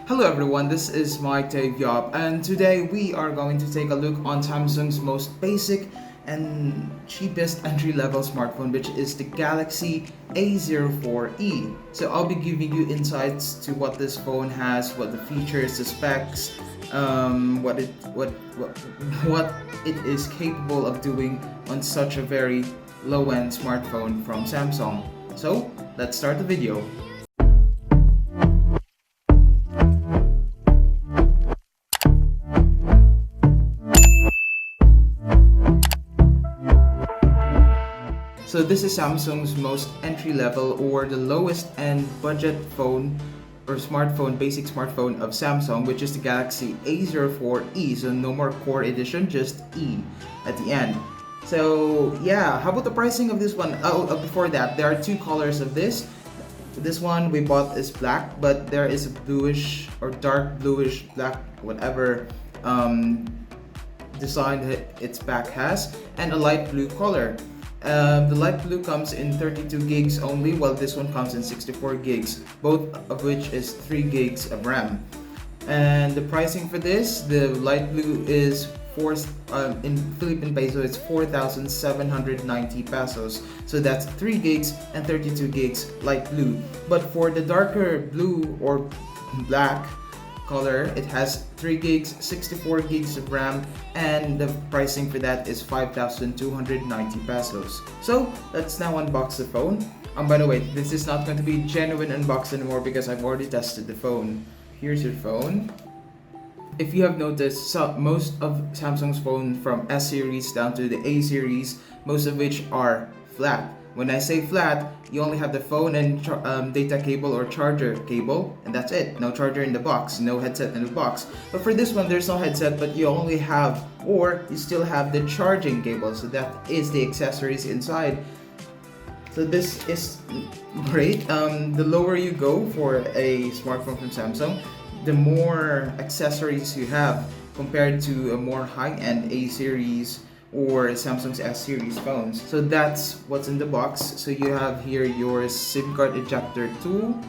Hello everyone, this is Mike Tavyop, and today we are going to take a look on Samsung's most basic and cheapest entry-level smartphone, which is the Galaxy A04e. So I'll be giving you insights to what this phone has, what the features, the specs, what it is capable of doing on such a very low-end smartphone from Samsung. So let's start the video. So this is Samsung's most entry-level or the lowest end budget phone or smartphone, basic smartphone of Samsung, which is the Galaxy A04e. So no more Core Edition, just E at the end. So yeah, how about the pricing of this one? Before that, there are two colors of this. This one we bought is black, but there is a bluish or dark bluish black, whatever design that its back has, and a light blue color. The light blue comes in 32 gigs only, while this one comes in 64 gigs, both of which is 3 gigs of RAM. And the pricing for this, the light blue is in Philippine peso, it's 4,790 pesos. So that's 3 gigs and 32 gigs light blue. But for the darker blue or black color, it has 3 gigs, 64 gigs of RAM, and the pricing for that is 5,290 pesos. So let's now unbox the phone. By the way, this is not going to be genuine unbox anymore because I've already tested the phone. Here's your phone. If you have noticed, most of Samsung's phone from S series down to the A series, most of which are flat. When I say flat, you only have the phone and data cable or charger cable, and that's it. No charger in the box, no headset in the box. But for this one, there's no headset, but you only have, or you still have the charging cable. So that is the accessories inside. So this is great. The lower you go for a smartphone from Samsung, the more accessories you have compared to a more high-end A series or Samsung's S series phones. So that's what's in the box. So you have here your SIM card ejector tool.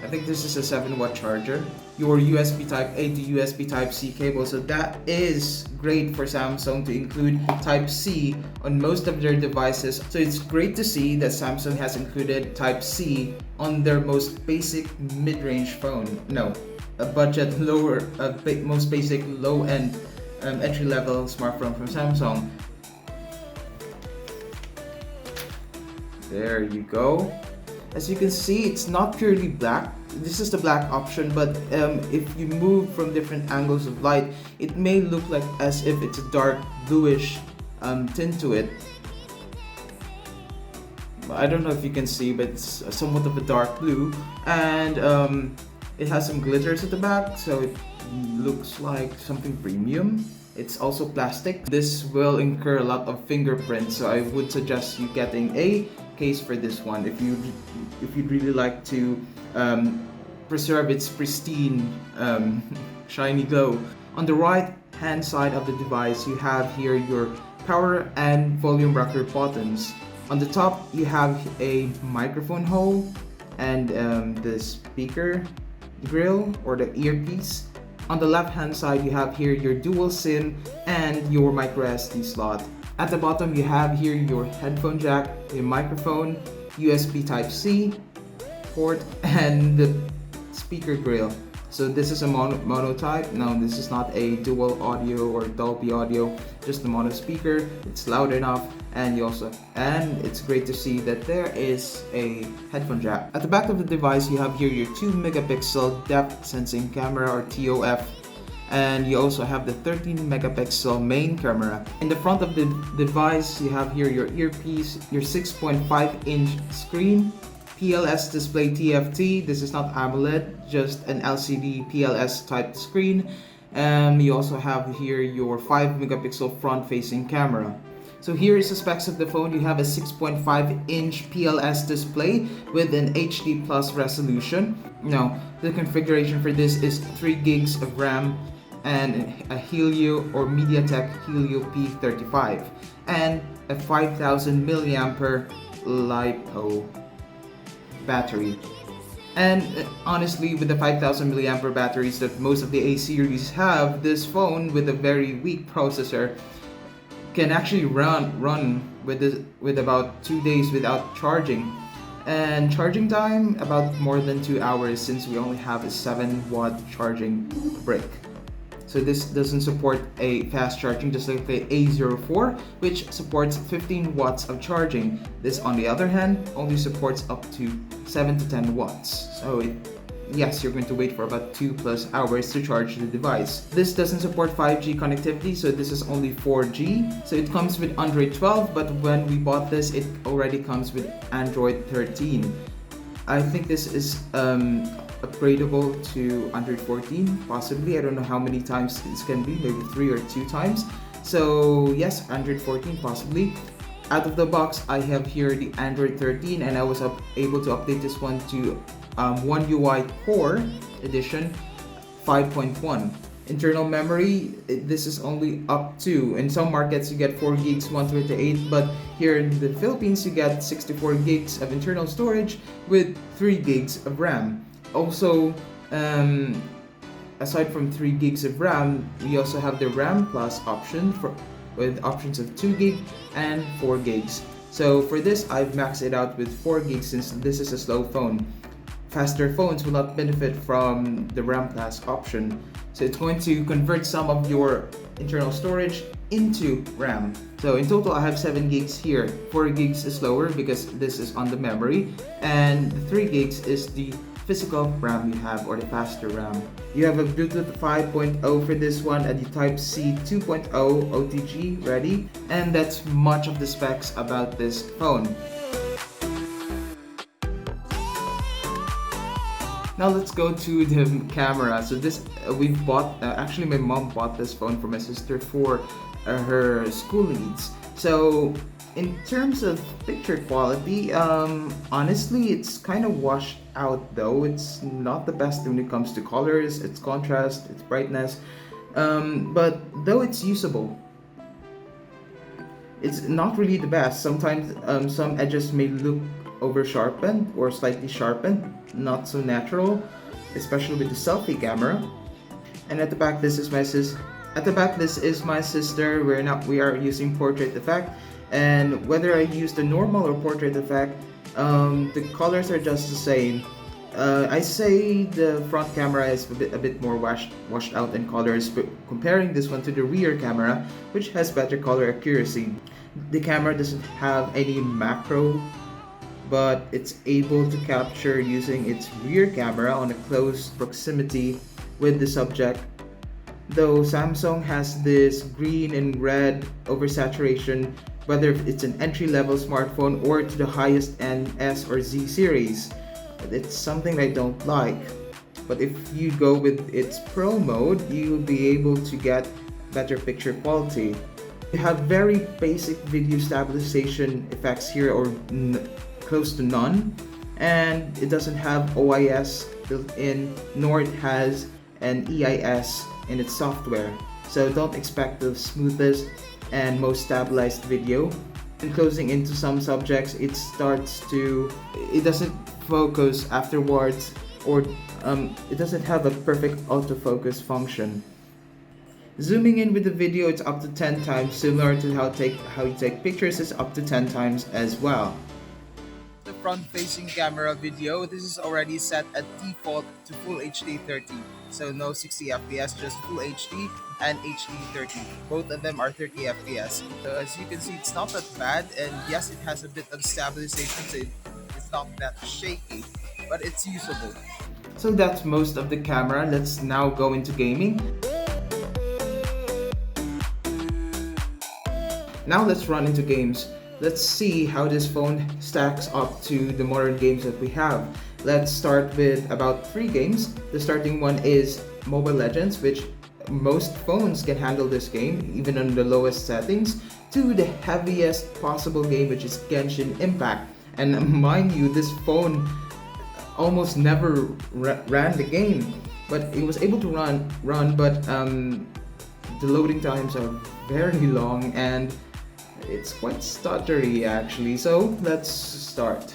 I think this is a 7-watt charger. Your USB Type A to USB Type C cable. So that is great for Samsung to include Type C on most of their devices. So it's great to see that Samsung has included Type C on their most basic mid-range phone. No, a budget lower, most basic low-end entry-level smartphone from Samsung. There you go. As you can see, it's not purely black. This is the black option, but if you move from different angles of light, it may look like as if it's a dark bluish tint to it. I don't know if you can see, but it's somewhat of a dark blue, and it has some glitters at the back, so it looks like something premium. It's also plastic. This will incur a lot of fingerprints, so I would suggest you getting a case for this one if you'd really like to preserve its pristine shiny glow. On the right hand side of the device, you have here your power and volume rocker buttons. On the top, you have a microphone hole and the speaker grill or the earpiece. On the left hand side, you have here your dual SIM and your micro SD slot. At the bottom, you have here your headphone jack, your microphone, USB Type C port, and the speaker grill. So this is a mono type. No, this is not a dual audio or Dolby audio, just a mono speaker. It's loud enough, and it's great to see that there is a headphone jack. At the back of the device, you have here your 2 megapixel depth sensing camera or TOF, and you also have the 13 megapixel main camera. In the front of the device, you have here your earpiece, your 6.5-inch screen, PLS display TFT. This is not AMOLED, just an LCD PLS type screen. You also have here your 5 megapixel front facing camera. So here is the specs of the phone. You have a 6.5-inch PLS display with an HD plus resolution. Now, the configuration for this is 3 gigs of RAM and a Helio or MediaTek Helio P35 and a 5000 milliampere LiPo battery. And honestly, with the 5000 milliampere batteries that most of the A series have, this phone with a very weak processor can actually run with about 2 days without charging. And charging time about more than 2 hours since we only have a 7-watt charging brick. So this doesn't support a fast charging just like the A04, which supports 15 watts of charging. This, on the other hand, only supports up to 7 to 10 watts. So yes, you're going to wait for about 2+ hours to charge the device. This doesn't support 5G connectivity, so this is only 4G. So it comes with Android 12, but when we bought this, it already comes with Android 13. I think this is upgradable to Android 14, possibly. I don't know how many times this can be, maybe 3 or 2 times. So yes, Android 14 possibly. Out of the box, I have here the Android 13, and I was able to update this one to One UI Core Edition 5.1. Internal memory, this is only up to, in some markets you get 4 gigs 128, but here in the Philippines you get 64 gigs of internal storage with 3 gigs of RAM. Also, aside from 3 gigs of RAM, we also have the RAM Plus option with options of 2 gig and 4 gigs. So for this, I've maxed it out with 4 gigs since this is a slow phone. Faster phones will not benefit from the RAM Plus option. So it's going to convert some of your internal storage into RAM. So in total, I have 7 gigs here. 4 gigs is slower because this is on the memory, and 3 gigs is the physical RAM you have, or the faster RAM. You have a Bluetooth 5.0 for this one and the Type-C 2.0 OTG ready, and that's much of the specs about this phone. Now let's go to the camera. So this we've bought, actually my mom bought this phone for my sister for her school needs. So in terms of picture quality, honestly it's kind of washed out though. It's not the best when it comes to colors, its contrast, its brightness, but though it's usable, it's not really the best. Sometimes some edges may look over sharpened or slightly sharpened, not so natural, especially with the selfie camera. And at the back, this is my sister. We are using portrait effect, and whether I use the normal or portrait effect, the colors are just the same. I say the front camera is a bit more washed out in colors, but comparing this one to the rear camera, which has better color accuracy. The camera doesn't have any macro, but it's able to capture using its rear camera on a close proximity with the subject. Though Samsung has this green and red oversaturation, whether it's an entry-level smartphone or to the highest end S or Z series. It's something I don't like. But if you go with its Pro mode, you'll be able to get better picture quality. You have very basic video stabilization effects here, or close to none, and it doesn't have OIS built in, nor it has an EIS in its software. So don't expect the smoothest and most stabilized video. And closing into some subjects, it doesn't focus afterwards, or it doesn't have a perfect autofocus function. Zooming in with the video, it's up to 10 times, similar to how you take pictures is up to 10 times as well. The front-facing camera video, this is already set at default to Full HD 30. So no 60 FPS, just Full HD and HD 30. Both of them are 30 FPS. So as you can see, it's not that bad, and yes, it has a bit of stabilization, so it's not that shaky, but it's usable. So that's most of the camera. Let's now go into gaming. Now let's run into games. Let's see how this phone stacks up to the modern games that we have. Let's start with about 3 games. The starting one is Mobile Legends, which most phones can handle this game, even on the lowest settings, to the heaviest possible game, which is Genshin Impact. And mind you, this phone almost never ran the game, but it was able to run, but the loading times are very long and it's quite stuttery actually. So let's start.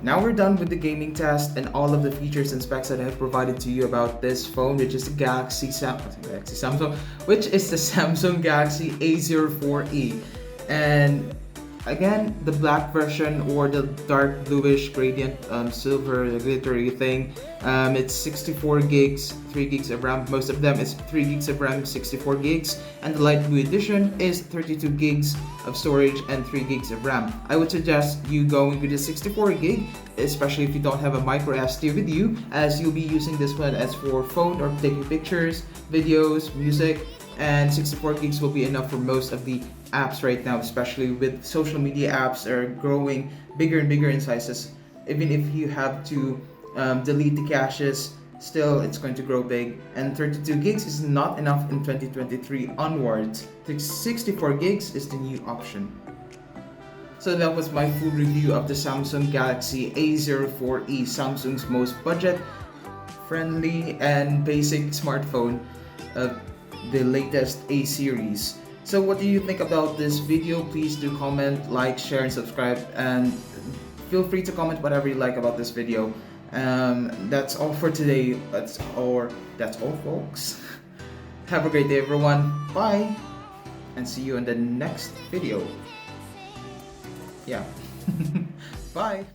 Now we're done with the gaming test and all of the features and specs that I have provided to you about this phone, which is the Samsung, which is the Samsung Galaxy A04e. And again, the black version or the dark bluish gradient silver glittery thing, it's 64 gigs, 3 gigs of RAM. Most of them is 3 gigs of RAM, 64 gigs, and the light blue edition is 32 gigs of storage and 3 gigs of RAM. I would suggest you going with the 64 gig, especially if you don't have a micro SD with you, as you'll be using this one as for phone or taking pictures, videos, music, and 64 gigs will be enough for most of the apps right now, especially with social media apps are growing bigger and bigger in sizes. Even if you have to delete the caches, still it's going to grow big, and 32 gigs is not enough in 2023 onwards. 64 gigs is the new option. So that was my full review of the Samsung Galaxy A04e, Samsung's most budget friendly and basic smartphone, the latest A series. So what do you think about this video? Please do comment, like, share, and subscribe, and feel free to comment whatever you like about this video. That's all for today. That's all folks. Have a great day everyone. Bye, and see you in the next video. Yeah. Bye.